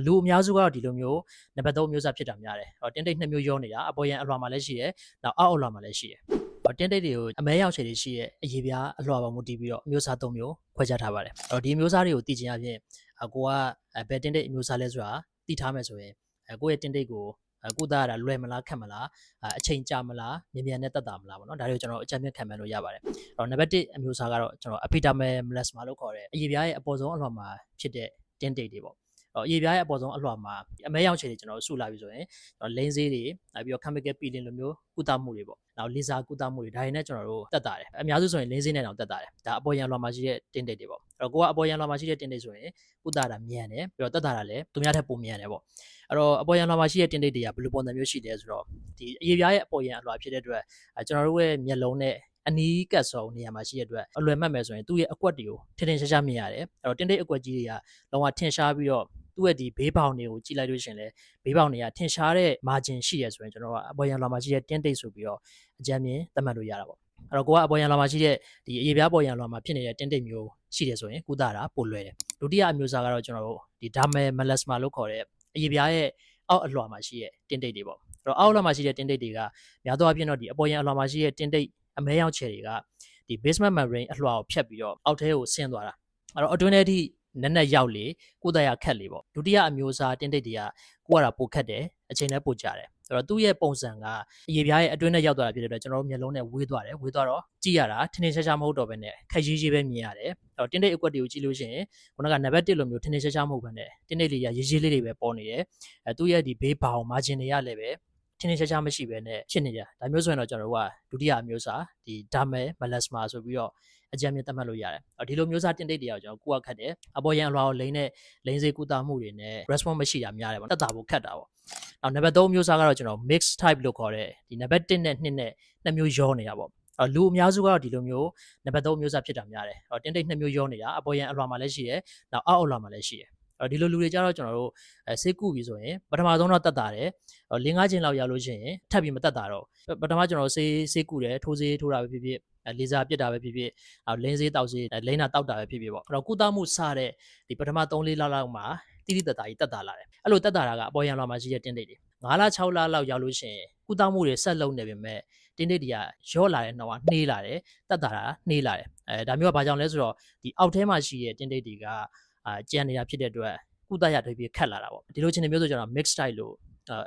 လူအများစုကတော့ဒီလိုမျိုးနံပါတ်3အမျိုးအစားဖြစ်တာများတယ်တင်းတိတ်2မျိုးရောနေတာအပေါ်ရန်အလွှာမှာလည်းရှိတယ်နောက်အောက်အလွှာမှာလည်းရှိတယ်တင်းတိတ်တွေကိုအမဲရောင်ခြေတွေရှိတဲ့အရေးပြားအလွှာပေါ်မူတည်ပြီးတော့အမျိုးအစား3မျိုးခွဲခြားထားပါတယ်ဒီအမျိုးအစားတွေကိုသိချင်အပြင်ကိုကဘယ်တင်းတိတ်အမျိုးအစားလဲဆိုတာသိထားမယ်ဆိုရင်ကိုယ့်ရဲ့တင်းတိတ်ကိုကုသရတာလွယ်မလားခက်မလားအချိန်ကြာမလားမြန်မြန်နဲ့တက်တာမလားပေါ့နော်ဒါတွေကိုကျွန်တော်အကြံဉာဏ်ခံမှန်းလို့ရပါတယ်နံပါတ်1အမျိုးအစားကတော့ကျွန်တော် epidermal melasma လို့ခေါ်တဲ့အရေးပြားရဲ့အပေါ်ဆုံးအလွှာမှာဖြစ်တဲ့တင်းတိတ်တွေပေါ့အရေးပြားရဲ့အပေါ်ဆုံးအလွှာမှာအမဲရောင်ခြေတွေကျွန်တော်စုလာပြီဆိုရင်လိန်ဆေးတွေပြီးတော့ chemical peeling လိုမျိုးကုသမှုတွေပေါ့နောက်လေဆာကုသမှုတွေဒါတွေနဲ့ကျွန်တော်တို့တက်တာတယ်အများစုဆိုရင်လိန်ဆေးနဲ့တောင်တက်တာတယ်ဒါအပေါ်ရန်လွှာမှာရှိတဲ့တင်းတိတ်တွေပေါ့ကိုကအပေါ်ရန်လွှာမှာရှိတဲ့တင်းတိတ်ဆိုရင်ကုသတာမြန်တယ်ပြီးတော့တက်တာလည်းသူများထက်ပိုမြန်တယ်ပေါ့အဲ့တော့အပေါ်ရန်လွှာမှာရှိတဲ့တင်းတိတ်တွေကဘယ်လိုပုံစံမျိုးရှိလဲဆိုတော့ဒီအရေးပြားရဲ့အပေါ်ရန်အလွှာဖြစ်တဲ့အတွက်ကျွန်တော်တို့ရဲ့မျက်လုံးနဲ့အနီးကပ်ဆုံးနေရာမှာရှိတဲ့အတွက်အလွယ်မှတ်မယ်ဆိုရင်သူ့ရဲ့အကွက်တွေကိုထင်ထင်ရှားရှားမြင်ရတယ်အဲ့တော့တင်းတိတ်အကွက်ကြီးတွေကလုံးဝထင်ရှားပြီးတော့သူ့ရဲ့ဒီဘေးပေါင်တွေကိုကြည့်လိုက်လို့ရှင်လေဘေးပေါင်တွေကထင်ရှားတဲ့ margin ရှိရဆိုရင်ကျွန်တော်ကအပေါ်ရန်လွှာမှာရှိတဲ့တင်းတိတ်ဆိုပြီးတော့အကြမ်းမြင်သတ်မှတ်လို့ရတာပေါ့အဲ့တော့ကိုကအပေါ်ရန်လွှာမှာရှိတဲ့ဒီအရေးပြားပေါ်ရန်လွှာမှာဖြစ်နေတဲ့တင်းတိတ်မျိုးရှိတယ်ဆိုရင်ကုသတာပိုလွယ်တယ်ဒုတိယအမျိုးအစားကတော့ကျွန်တော်တို့ဒီ dermal melasma လို့ခေါ်တဲ့အရေးပြားရဲ့အောက်အလွှာမှာရှိတဲ့တင်းတိတ်တွေပေါ့အဲ့တော့အောက်အလွှာမှာရှိတဲ့တင်းတိတ်တွေကများသောအားဖြင့်တော့ဒီအပေါ်ရန်အလွှာမှာရှိတဲ့တင်းတိတ်အမဲရောင်ခြေတွေကဒီ basement membrane အလွှာကိုဖြတ်ပြီးတော့အောက်ထဲကိုဆင်းသွားတာအဲ့တော့အတွင်းထဲထိနက်နက်ရောက်လေကုသရခက်လေပေါ့ဒုတိယအမျိုးအစားတင်းတိတ်တွေကကိုရတာပိုခက်တယ်အချိန်လည်းပိုကြာတယ်အဲ့တော့သူ့ရဲ့ပုံစံကအရေးပြားရဲ့အတွင်းထဲရောက်သွားတာဖြစ်တဲ့အတွက်ကျွန်တော်တို့မျက်လုံးနဲ့ဝေးသွားတော့ကြည့်ရတာထင်ထင်ရှားရှားမဟုတ်တော့ဘဲနဲ့ခက်ရေးရေးပဲမြင်ရတယ်အဲ့တော့တင်းတိတ်အကွက်တွေကိုကြည့်လို့ရှိရင်ခုနကနံပါတ်1လိုမျိုးထင်ထင်ရှားရှားမဟုတ်ဘဲနဲ့တင်းတိတ်လေးရေးရေးလေးတွေပဲပေါ်နေတယ်သူ့ရဲ့ဒီဘေးဘောင် margin တွေကလည်းပဲထင်ထင်ရှားရှားမရှိဘဲနဲ့ဖြစ်နေတာဒါမျိုးဆိုရင်တော့ကျွန်တော်တို့ကဒုတိယအမျိုးအစားဒီ dermal melasma ဆိုပြီးတော့အကြမ်းမြင်သတ်မှတ်လို့ရတယ်ဒီလိုမျိုးစားတင်းတိတ်တွေကကျွန်တော်ကုရခတ်တယ်အပေါ်ရန်အလွှာကိုလိန်စေကုသမှုတွေနဲ့ response မရှိတာများတယ်ပေါ့တက်တာဖို့ခက်တာပေါ့နောက်နံပါတ်3မျိုးစားကတော့ကျွန်တော် mix type လို့ခေါ်တဲ့ဒီနံပါတ်1နဲ့2နဲ့2မျိုးရောနေတာပေါ့လူအများစုကတော့ဒီလိုမျိုးနံပါတ်3မျိုးစားဖြစ်တာများတယ်တင်းတိတ်2မျိုးရောနေတာအပေါ်ရန်အလွှာမှာလည်းရှိတယ်နောက်အောက်အလွှာမှာလည်းရှိတယ်ဒီလိုလူတွေကြတော့ကျွန်တော်တို့ဆေးကုပြီဆိုရင်ပထမဆုံးတော့တက်တာတယ်၄-၅ချိန်လောက်ရောက်လို့ရှိရင်ထပ်ပြီးမတက်တာတော့ပထမကျွန်တော်ဆေးကုတယ်ထိုးဆေးထိုးတာပဲဖြစ်ဖြစ်လေဆာပြစ်တာပဲဖြစ်ဖြစ်လင်းဆေးတောက်ဆေးလိန်းတာတောက်တာပဲဖြစ်ဖြစ်ပေါ့အဲ့တော့ကုသမှုစတဲ့ဒီပထမ3-4လလောက်မှာတိတိတတ်တာကြီးတက်တာလာတယ်အဲ့လိုတက်တာကအပေါ်ရန်လွှာမှာရှိတဲ့တင်းတိတ်တွေ9လ6လလောက်ရောက်လို့ရှိရင်ကုသမှုတွေဆက်လုံးနေပြီမဲ့တင်းတိတ်တွေကရော့လာတဲ့နှောင်းကနှေးလာတယ်တက်တာနှေးလာတယ်ဒါမျိုးကဘာကြောင့်လဲဆိုတော့ဒီအောက်ထဲမှာရှိတဲ့တင်းတိတ်တွေကကြံနေတာဖြစ်တဲ့အတွက်ကုသရတပြည့်ခက်လာတာပေါ့ဒီလိုချင်းတွေမျိုးဆိုကျွန်တော် mix style လို့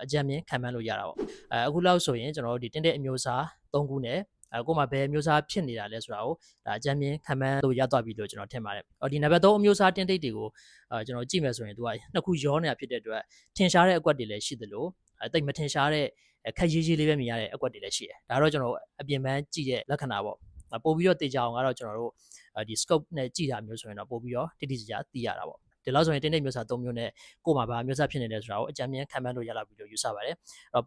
အကြံမြင်ခံမှန်းလို့ရတာပေါ့အခုလောက်ဆိုရင်ကျွန်တော်တို့ဒီတင်းတိတ်အမျိုးအစား3ခုနဲ့ကိုမှဘယ်မျိုးစားဖြစ်နေတာလဲဆိုတာကိုဒါအကြမ်းမြင်ခံမှန်းလို့ရသွားပြီလို့ကျွန်တော်ထင်ပါတယ်ဒီနံပါတ်3အမျိုးစားတင်းတိတ်တွေကိုကျွန်တော်ကြည့်မယ်ဆိုရင်သူကနှစ်ခုရောနေတာဖြစ်တဲ့အတွက်ထင်ရှားတဲ့အကွက်တွေလည်းရှိသလိုတိတ်မထင်ရှားတဲ့ခက်ရေးရေးလေးပဲမြင်ရတဲ့အကွက်တွေလည်းရှိတယ်ဒါတော့ကျွန်တော်အပြင်ပန်းကြည့်တဲ့လက္ခဏာပေါ့ပို့ပြီးတော့တေချာအောင်ကတော့ကျွန်တော်တို့ဒီ scope နဲ့ကြည့်တာမျိုးဆိုရင်တော့ပို့ပြီးတော့တိတိကျကျသိရတာပေါ့ဒီလောက်ဆိုရင်တင်းတိတ်မျိုးစား3မျိုးနဲ့ကို့မှာဘာမျိုးစားဖြစ်နေလဲဆိုတာကိုအကြမ်းမြင်ခံမှန်းလို့ရလာပြီလို့ယူဆပါတယ်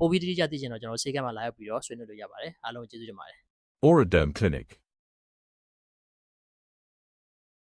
ပို့ပြီးတိတိကျသိချင်တော့ကျွန်တော်ဆေးကမ်းမှာလာရောက်ပြီးတော့ဆွေးနွေးလို့ရပါတယ်အားလုံးကျေးဇူးတင်ပါတယ် Oraderm Clinic